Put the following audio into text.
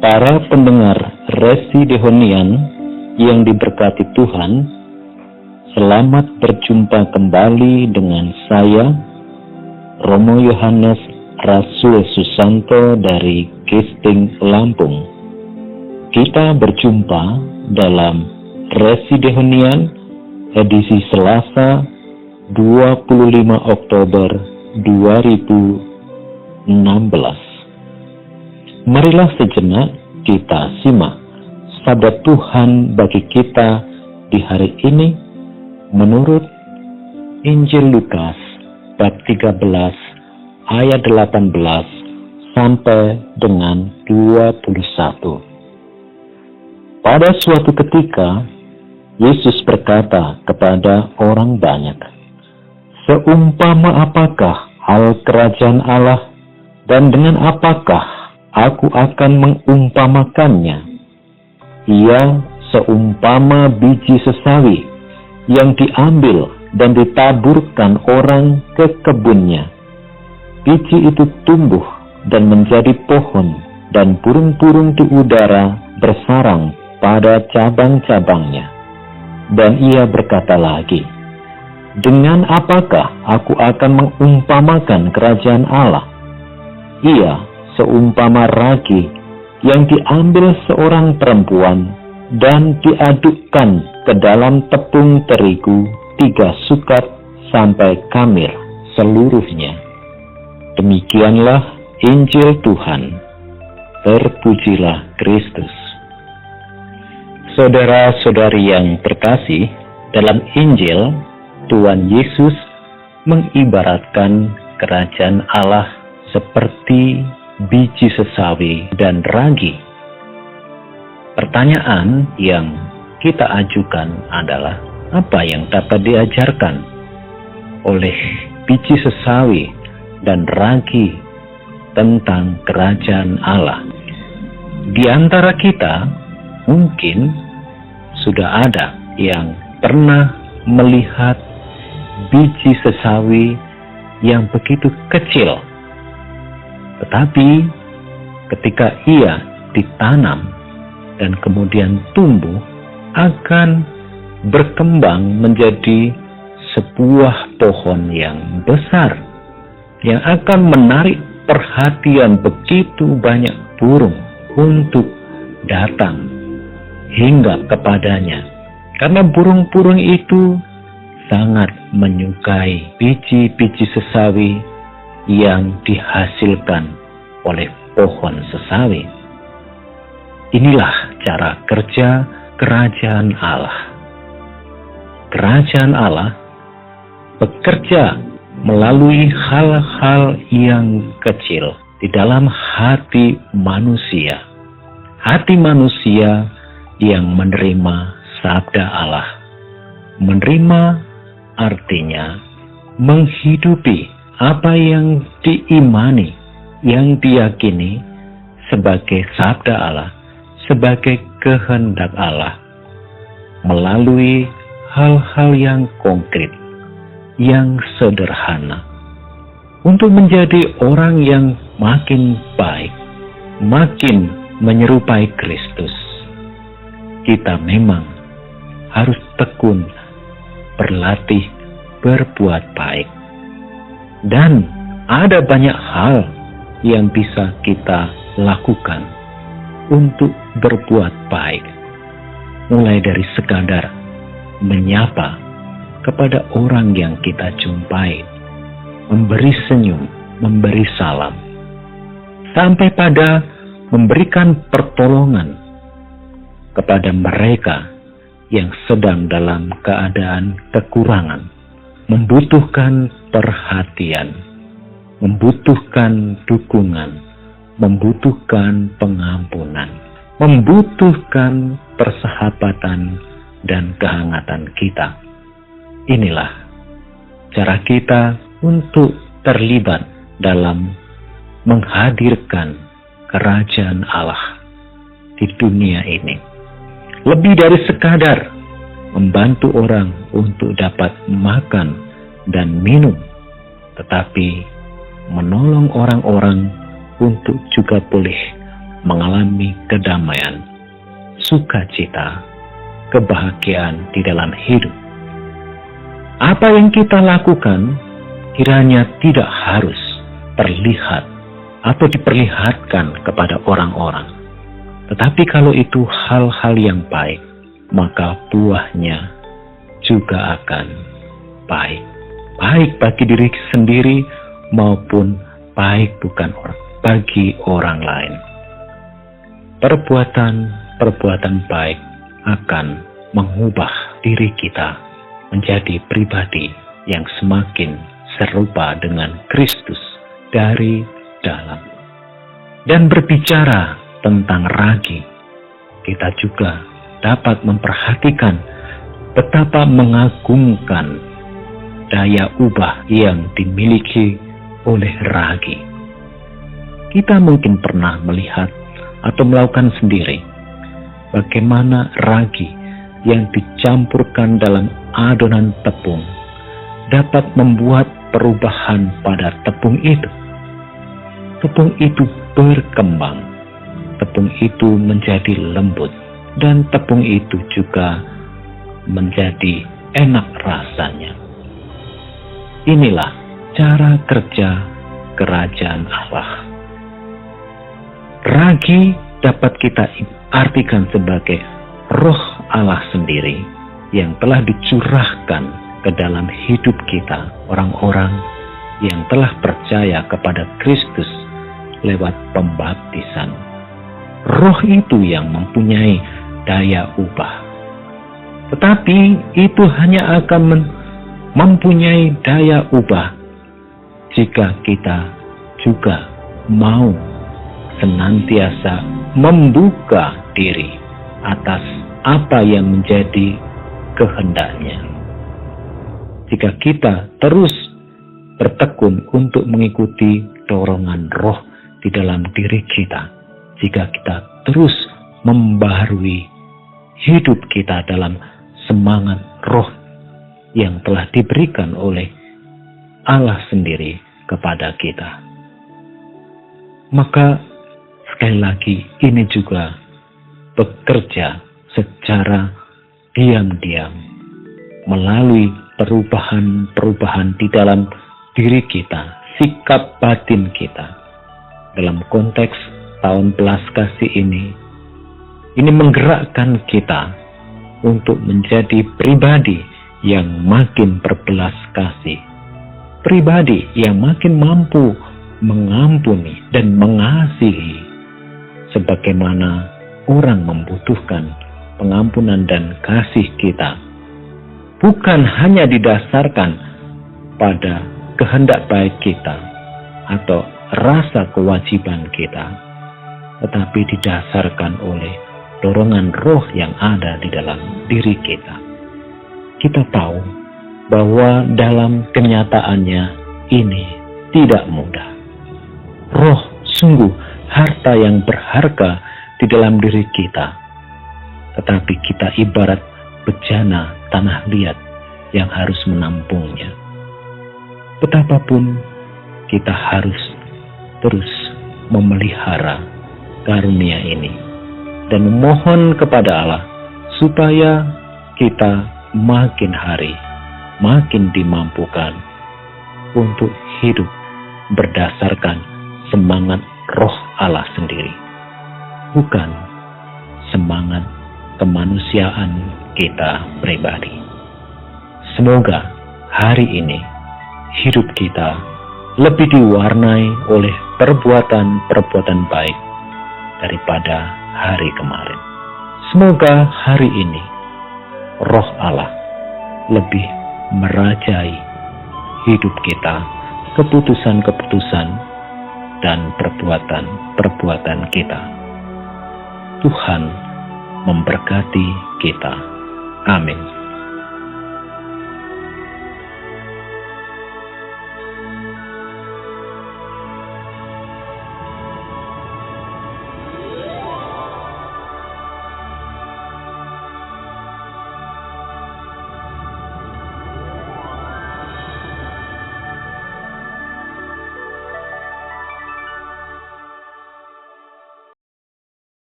Para pendengar Resi Dehonian yang diberkati Tuhan, selamat berjumpa kembali dengan saya, Romo Yohanes Rasul Susanto dari Kisting, Lampung. Kita berjumpa dalam Resi Dehonian edisi Selasa 25 Oktober 2016. Marilah sejenak kita simak sabda Tuhan bagi kita di hari ini menurut Injil Lukas bab 13 ayat 18 sampai dengan 21. Pada suatu ketika Yesus berkata kepada orang banyak, "Seumpama apakah hal kerajaan Allah, dan dengan apakah Aku akan mengumpamakannya? Ia seumpama biji sesawi yang diambil dan ditaburkan orang ke kebunnya. Biji itu tumbuh dan menjadi pohon, dan burung-burung di udara bersarang pada cabang-cabangnya." Dan ia berkata lagi, "Dengan apakah aku akan mengumpamakan kerajaan Allah? Ia seumpama ragi yang diambil seorang perempuan dan diadukkan ke dalam tepung terigu 3 sukat sampai kamir seluruhnya." Demikianlah Injil Tuhan. Terpujilah Kristus. Saudara-saudari yang terkasih, dalam Injil, Tuhan Yesus mengibaratkan kerajaan Allah seperti biji sesawi dan ragi. Pertanyaan yang kita ajukan adalah, apa yang dapat diajarkan oleh biji sesawi dan ragi tentang kerajaan Allah? Di antara kita mungkin sudah ada yang pernah melihat biji sesawi yang begitu kecil, tetapi ketika ia ditanam dan kemudian tumbuh, akan berkembang menjadi sebuah pohon yang besar, yang akan menarik perhatian begitu banyak burung untuk datang hingga kepadanya. Karena burung-burung itu sangat menyukai biji-biji sesawi yang dihasilkan oleh pohon sesawi. Inilah cara kerja kerajaan Allah. Kerajaan Allah bekerja melalui hal-hal yang kecil di dalam hati manusia. Hati manusia yang menerima sabda Allah. Menerima artinya menghidupi apa yang diimani, yang diyakini sebagai sabda Allah, sebagai kehendak Allah, melalui hal-hal yang konkret, yang sederhana, untuk menjadi orang yang makin baik, makin menyerupai Kristus. Kita memang harus tekun berlatih berbuat baik. Dan ada banyak hal yang bisa kita lakukan untuk berbuat baik. Mulai dari sekadar menyapa kepada orang yang kita jumpai, memberi senyum, memberi salam, sampai pada memberikan pertolongan kepada mereka yang sedang dalam keadaan kekurangan, membutuhkan perhatian, membutuhkan dukungan, membutuhkan pengampunan, membutuhkan persahabatan dan kehangatan kita. Inilah cara kita untuk terlibat dalam menghadirkan kerajaan Allah di dunia ini. Lebih dari sekadar membantu orang untuk dapat makan dan minum, tetapi menolong orang-orang untuk juga boleh mengalami kedamaian, sukacita, kebahagiaan di dalam hidup. Apa yang kita lakukan kiranya tidak harus terlihat atau diperlihatkan kepada orang-orang. Tetapi kalau itu hal-hal yang baik, maka buahnya juga akan baik. Baik bagi diri sendiri maupun baik bagi orang lain. Perbuatan baik akan mengubah diri kita menjadi pribadi yang semakin serupa dengan Kristus dari dalam. Dan berbicara tentang ragi, kita juga dapat memperhatikan betapa mengagumkan daya ubah yang dimiliki oleh ragi. Kita mungkin pernah melihat atau melakukan sendiri bagaimana ragi yang dicampurkan dalam adonan tepung dapat membuat perubahan pada tepung itu. Tepung itu berkembang, tepung itu menjadi lembut, dan tepung itu juga menjadi enak rasanya. Inilah cara kerja kerajaan Allah. Ragi dapat kita artikan sebagai roh Allah sendiri yang telah dicurahkan ke dalam hidup kita, orang-orang yang telah percaya kepada Kristus lewat pembaptisan. Roh itu yang mempunyai daya ubah. Tetapi itu hanya akan mempunyai daya ubah jika kita juga mau senantiasa membuka diri atas apa yang menjadi kehendaknya. Jika kita terus bertekun untuk mengikuti dorongan roh di dalam diri kita, jika kita terus membaharui hidup kita dalam semangat roh yang telah diberikan oleh Allah sendiri kepada kita, maka sekali lagi ini juga bekerja secara diam-diam melalui perubahan-perubahan di dalam diri kita, sikap batin kita. Dalam konteks tahun belas kasih ini menggerakkan kita untuk menjadi pribadi yang makin berbelas kasih, pribadi yang makin mampu mengampuni dan mengasihi sebagaimana orang membutuhkan pengampunan dan kasih kita. Bukan hanya didasarkan pada kehendak baik kita atau rasa kewajiban kita, tetapi didasarkan oleh dorongan roh yang ada di dalam diri kita. Kita tahu bahwa dalam kenyataannya ini tidak mudah. Roh sungguh harta yang berharga di dalam diri kita, tetapi kita ibarat bejana tanah liat yang harus menampungnya. Betapapun kita harus terus memelihara karunia ini dan memohon kepada Allah supaya kita makin hari makin dimampukan untuk hidup berdasarkan semangat roh Allah sendiri, bukan semangat kemanusiaan kita pribadi. Semoga hari ini hidup kita lebih diwarnai oleh perbuatan-perbuatan baik daripada hari kemarin. Semoga hari ini roh Allah lebih merajai hidup kita, keputusan-keputusan dan perbuatan-perbuatan kita. Tuhan memberkati kita. Amin.